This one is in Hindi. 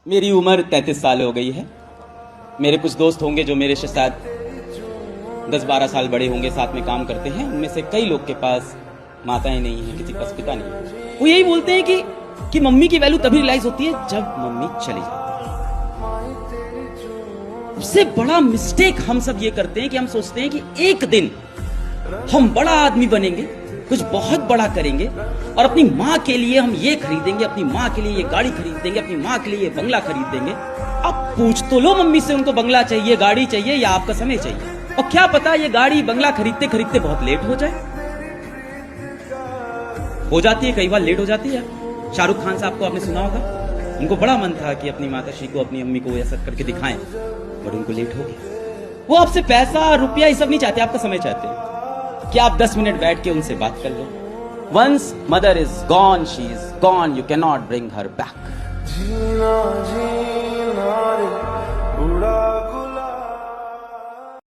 मेरी उम्र 33 साल हो गई है। मेरे कुछ दोस्त होंगे जो मेरे से शायद 10-12 साल बड़े होंगे, साथ में काम करते हैं। उनमें से कई लोग के पास माताएं नहीं हैं, किसी के पास पिता नहीं है। वो यही बोलते हैं कि मम्मी की वैल्यू तभी रियलाइज होती है जब मम्मी चली जाती है। उससे बड़ा मिस्टेक हम सब ये करते हैं कि हम सोचते हैं कि एक दिन हम बड़ा आदमी बनेंगे, कुछ बहुत बड़ा करेंगे और अपनी माँ के लिए हम ये खरीदेंगे, अपनी माँ के लिए ये गाड़ी खरीद देंगे, अपनी माँ के लिए ये बंगला खरीद देंगे। अब पूछ तो लो मम्मी से, उनको बंगला चाहिए, गाड़ी चाहिए या आपका समय चाहिए। और क्या पता ये गाड़ी बंगला खरीदते खरीदते बहुत लेट हो जाए। हो जाती है, कई बार लेट हो जाती है। शाहरुख खान साहब को आपने सुना होगा, उनको बड़ा मन था कि अपनी माताश्री को, अपनी अम्मी को ऐसा करके दिखाएं, बट उनको लेट हो गया। वो आपसे पैसा रुपया ये सब नहीं चाहते, आपका समय चाहते हैं कि आप 10 मिनट बैठ के उनसे बात कर लो। Once mother is gone, she is gone, you cannot bring her back.